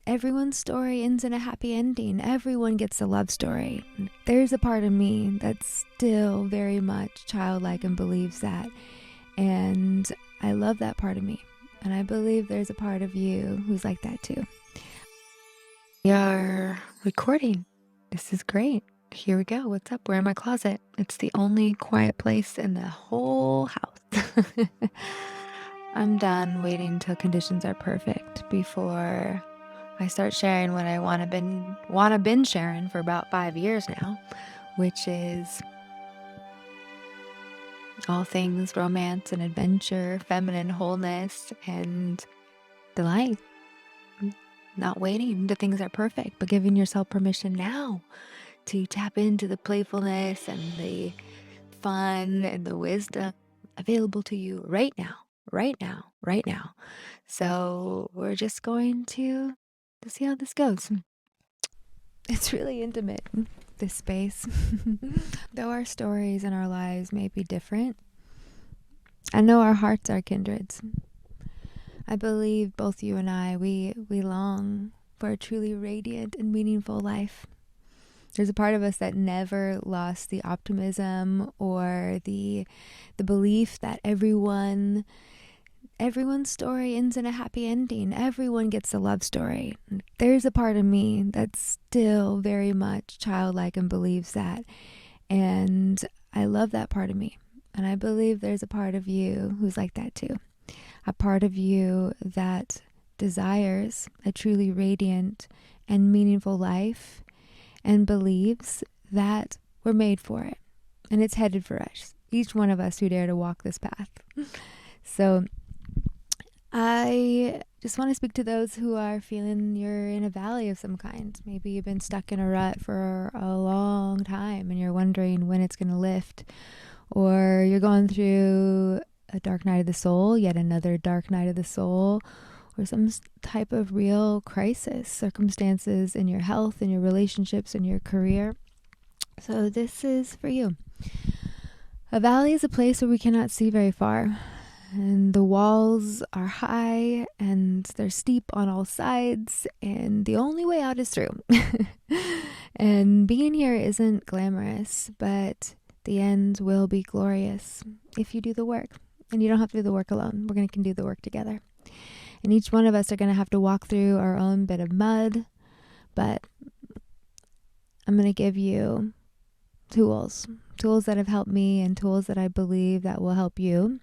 everyone's story ends in a happy ending. Everyone gets a love story. There's a part of me that's still very much childlike and believes that. And I love that part of me. And I believe there's a part of you who's like that too. We are recording. This is great. Here we go. What's up? We're in my closet. It's the only quiet place in the whole house. I'm done waiting until conditions are perfect before I start sharing what I want to been sharing for about 5 years now, which is all things romance and adventure, feminine wholeness, and delight. Not waiting until things are perfect, but giving yourself permission now to tap into the playfulness and the fun and the wisdom available to you right now, right now, right now. So we're just going to see how this goes. It's really intimate, this space. Though our stories and our lives may be different, I know our hearts are kindreds. I believe both you and I, we long for a truly radiant and meaningful life. There's a part of us that never lost the optimism or the belief that everyone's story ends in a happy ending. Everyone gets a love story. There's a part of me that's still very much childlike and believes that. And I love that part of me. And I believe there's a part of you who's like that too. A part of you that desires a truly radiant and meaningful life and believes that we're made for it. And it's headed for us. Each one of us who dare to walk this path. So I just want to speak to those who are feeling you're in a valley of some kind. Maybe you've been stuck in a rut for a long time and you're wondering when it's going to lift. Or you're going through a dark night of the soul, yet another dark night of the soul, or some type of real crisis, circumstances in your health, in your relationships, in your career. So this is for you. A valley is a place where we cannot see very far. And the walls are high and they're steep on all sides. And the only way out is through. And being here isn't glamorous, but the end will be glorious if you do the work. And you don't have to do the work alone. We're going to do the work together. And each one of us are going to have to walk through our own bit of mud. But I'm going to give you tools that have helped me and tools that I believe that will help you.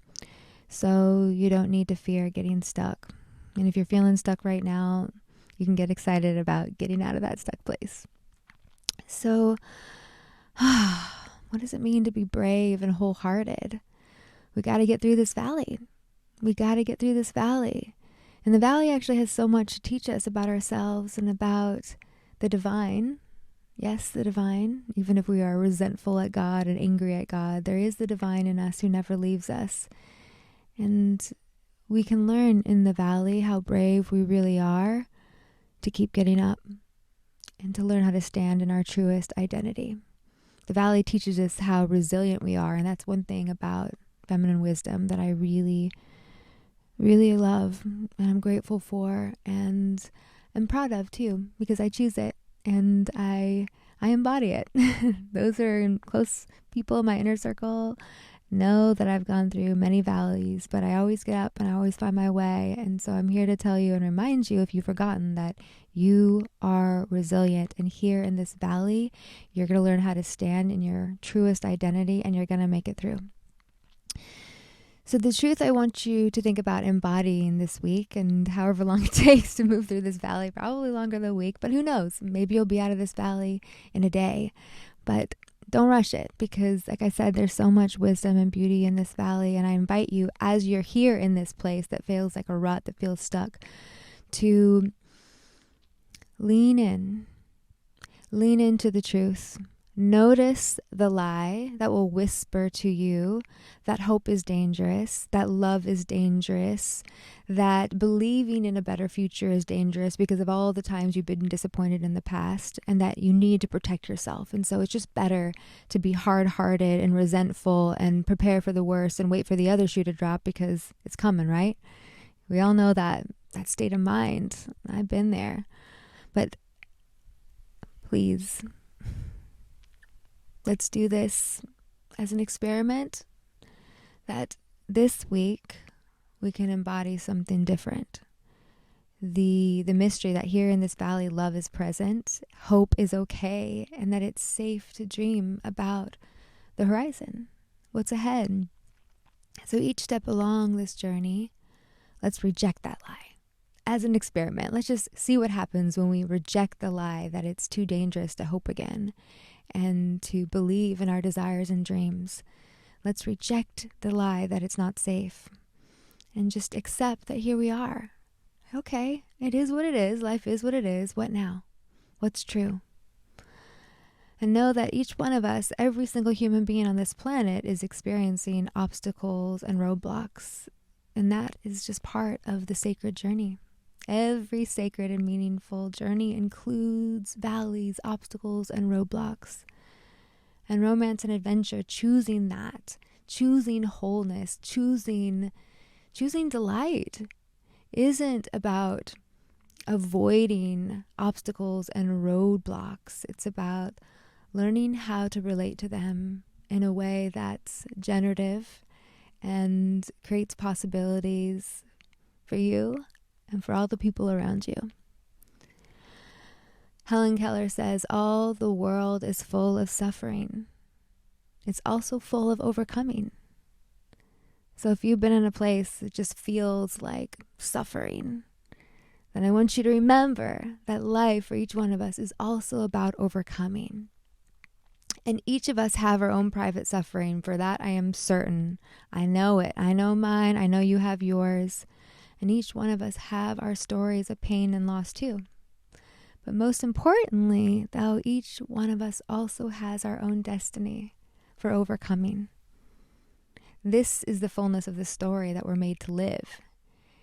So you don't need to fear getting stuck. And if you're feeling stuck right now, you can get excited about getting out of that stuck place. So what does it mean to be brave and wholehearted? We got to get through this valley. And the valley actually has so much to teach us about ourselves and about the divine. Yes, the divine. Even if we are resentful at God and angry at God, there is the divine in us who never leaves us. And we can learn in the valley how brave we really are to keep getting up and to learn how to stand in our truest identity. The valley teaches us how resilient we are, and that's one thing about feminine wisdom that I really, really love and I'm grateful for and I'm proud of too, because I choose it and I embody it. Those are close people in my inner circle know that I've gone through many valleys, but I always get up and I always find my way. And so I'm here to tell you and remind you, if you've forgotten, that you are resilient. And here in this valley, you're going to learn how to stand in your truest identity and you're going to make it through. So the truth I want you to think about embodying this week, and however long it takes to move through this valley, probably longer than a week, but who knows? Maybe you'll be out of this valley in a day. But don't rush it, because like I said, there's so much wisdom and beauty in this valley. And I invite you, as you're here in this place that feels like a rut, that feels stuck, to lean into the truth. Notice the lie that will whisper to you that hope is dangerous, that love is dangerous, that believing in a better future is dangerous because of all the times you've been disappointed in the past, and that you need to protect yourself. And so it's just better to be hard-hearted and resentful and prepare for the worst and wait for the other shoe to drop because it's coming, right? We all know that state of mind. I've been there. But please, let's do this as an experiment, that this week we can embody something different. The mystery that here in this valley, love is present, hope is okay, and that it's safe to dream about the horizon, what's ahead. So each step along this journey, let's reject that lie as an experiment. Let's just see what happens when we reject the lie that it's too dangerous to hope again and to believe in our desires and dreams. Let's reject the lie that it's not safe and just accept that here we are. Okay, it is what it is. Life is what it is. What now? What's true? And know that each one of us, every single human being on this planet, is experiencing obstacles and roadblocks. And that is just part of the sacred journey. Every sacred and meaningful journey includes valleys, obstacles, and roadblocks. And romance and adventure, choosing that, choosing wholeness, choosing delight, isn't about avoiding obstacles and roadblocks. It's about learning how to relate to them in a way that's generative and creates possibilities for you and for all the people around you. Helen Keller says, all the world is full of suffering. It's also full of overcoming. So if you've been in a place that just feels like suffering, then I want you to remember that life for each one of us is also about overcoming. And each of us have our own private suffering. For that, I am certain. I know it. I know mine. I know you have yours. And each one of us have our stories of pain and loss too. But most importantly, though, each one of us also has our own destiny for overcoming. This is the fullness of the story that we're made to live.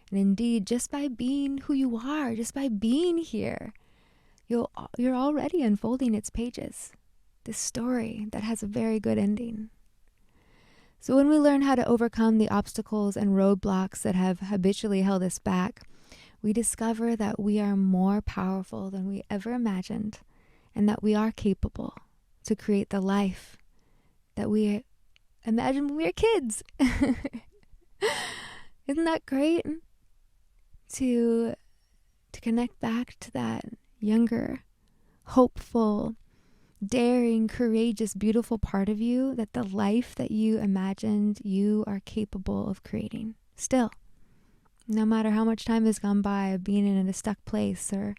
And indeed, just by being who you are, just by being here, you're already unfolding its pages. This story that has a very good ending. So when we learn how to overcome the obstacles and roadblocks that have habitually held us back, we discover that we are more powerful than we ever imagined, and that we are capable to create the life that we imagined when we were kids. Isn't that great? To connect back to that younger, hopeful, daring, courageous, beautiful part of you, that the life that you imagined you are capable of creating. Still, no matter how much time has gone by of being in a stuck place or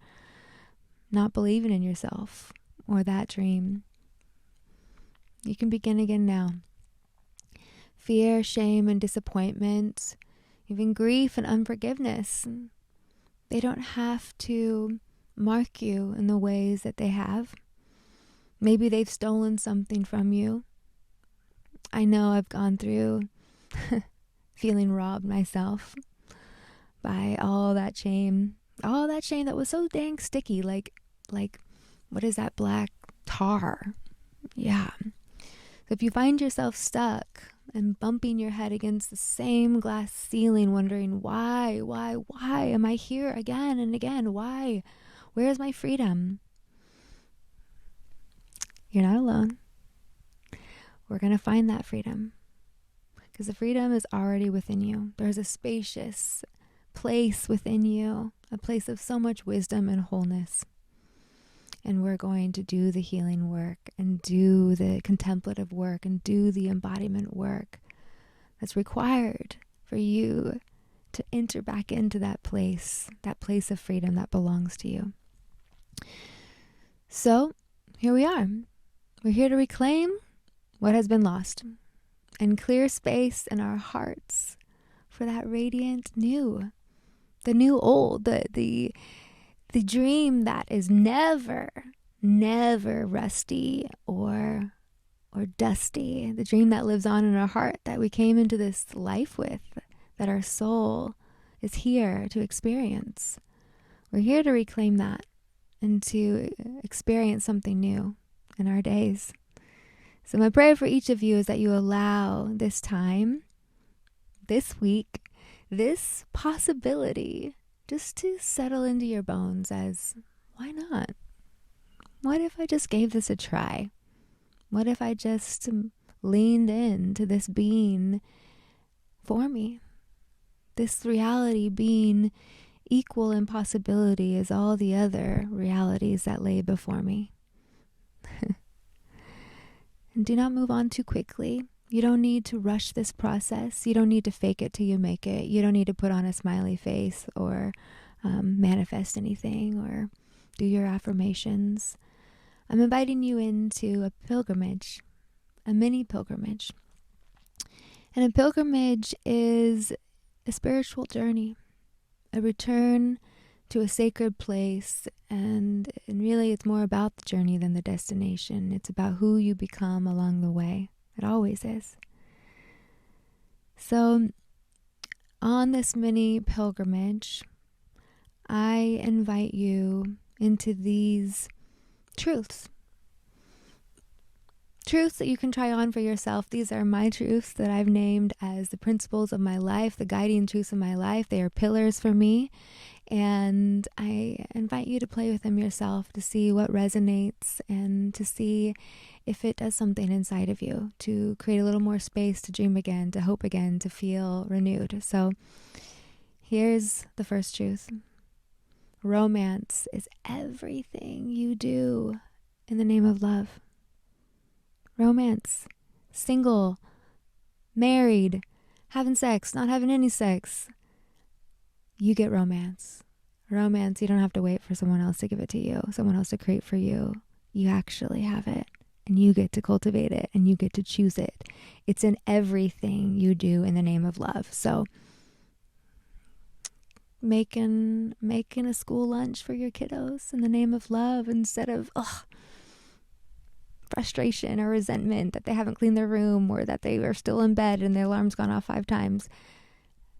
not believing in yourself or that dream, you can begin again now. Fear, shame, and disappointment, even grief and unforgiveness, they don't have to mark you in the ways that they have. Maybe they've stolen something from you. I know I've gone through feeling robbed myself by all that shame that was so dang sticky, like what is that, black tar? Yeah. So if you find yourself stuck and bumping your head against the same glass ceiling, wondering why am I here again and again? Why? Where's my freedom? You're not alone. We're going to find that freedom, because the freedom is already within you. There's a spacious place within you, a place of so much wisdom and wholeness. And we're going to do the healing work and do the contemplative work and do the embodiment work that's required for you to enter back into that place of freedom that belongs to you. So here we are. We're here to reclaim what has been lost and clear space in our hearts for that radiant new, the new old, the dream that is never rusty or dusty, the dream that lives on in our heart that we came into this life with, that our soul is here to experience. We're here to reclaim that and to experience something new in our days. So my prayer for each of you is that you allow this time, this week, this possibility just to settle into your bones as, why not? What if I just gave this a try? What if I just leaned into this being for me? This reality being equal in possibility as all the other realities that lay before me. And do not move on too quickly. You don't need to rush this process. You don't need to fake it till you make it. You don't need to put on a smiley face or manifest anything or do your affirmations. I'm inviting you into a pilgrimage, a mini pilgrimage. And a pilgrimage is a spiritual journey, a return to a sacred place, and really it's more about the journey than the destination. It's about who you become along the way. It always is. So on this mini pilgrimage, I invite you into these truths. Truths that you can try on for yourself. These are my truths that I've named as the principles of my life, the guiding truths of my life. They are pillars for me. And I invite you to play with them yourself to see what resonates and to see if it does something inside of you, to create a little more space to dream again, to hope again, to feel renewed. So here's the first truth. Romance is everything you do in the name of love. Romance, single, married, having sex, not having any sex. You get romance. Romance, you don't have to wait for someone else to give it to you, someone else to create for you. You actually have it, and you get to cultivate it, and you get to choose it. It's in everything you do in the name of love. So making a school lunch for your kiddos in the name of love instead of frustration or resentment that they haven't cleaned their room or that they are still in bed and their alarm's gone off 5 times.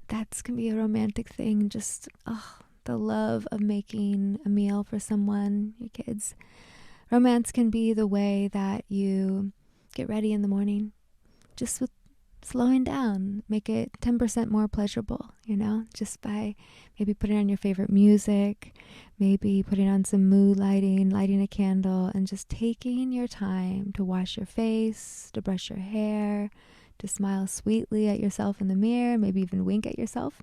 That's can be a romantic thing. Just the love of making a meal for someone, your kids. Romance can be the way that you get ready in the morning, just with slowing down, make it 10% more pleasurable, just by maybe putting on your favorite music, maybe putting on some mood lighting, lighting a candle, and just taking your time to wash your face, to brush your hair, to smile sweetly at yourself in the mirror, maybe even wink at yourself.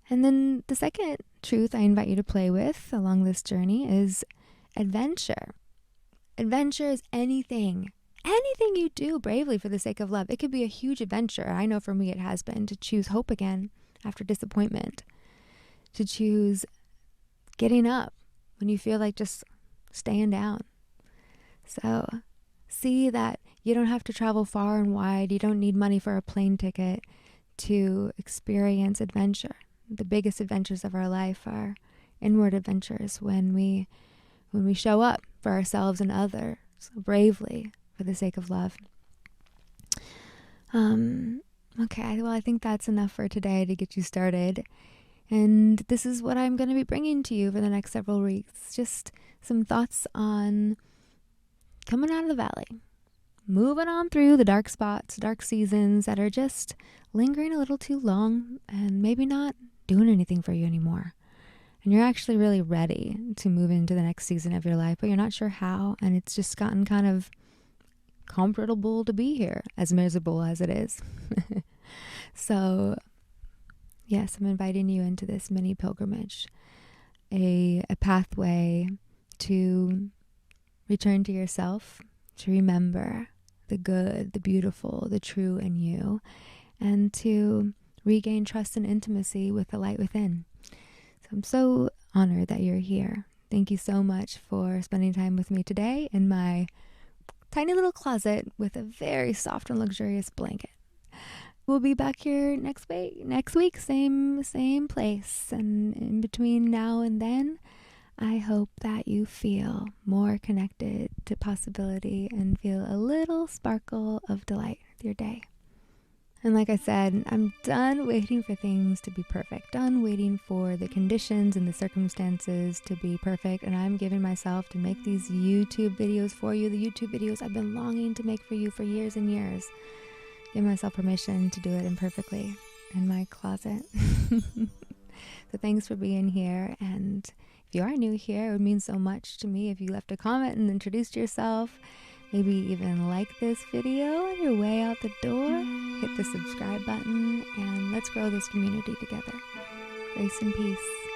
And then the second truth I invite you to play with along this journey is adventure. Adventure is anything you do bravely for the sake of love. It could be a huge adventure. I know for me it has been to choose hope again after disappointment, to choose getting up when you feel like just staying down. So see that you don't have to travel far and wide. You don't need money for a plane ticket to experience adventure. The biggest adventures of our life are inward adventures when we show up for ourselves and others bravely for the sake of love. Okay, well, I think that's enough for today to get you started. And this is what I'm going to be bringing to you for the next several weeks. Just some thoughts on coming out of the valley, moving on through the dark spots, dark seasons that are just lingering a little too long and maybe not doing anything for you anymore. And you're actually really ready to move into the next season of your life, but you're not sure how, and it's just gotten kind of comfortable to be here, as miserable as it is. So, yes, I'm inviting you into this mini pilgrimage, a pathway to return to yourself, to remember the good, the beautiful, the true in you, and to regain trust and intimacy with the light within. So I'm so honored that you're here. Thank you so much for spending time with me today in my tiny little closet with a very soft and luxurious blanket. We'll be back here next week, same place. And in between now and then, I hope that you feel more connected to possibility and feel a little sparkle of delight with your day. And like I said, I'm done waiting for things to be perfect, done waiting for the conditions and the circumstances to be perfect, and I'm giving myself to make these YouTube videos for you, the YouTube videos I've been longing to make for you for years and years. Give myself permission to do it imperfectly in my closet. So thanks for being here, and if you are new here, it would mean so much to me if you left a comment and introduced yourself. Maybe even like this video on your way out the door. Hit the subscribe button and let's grow this community together. Grace and peace.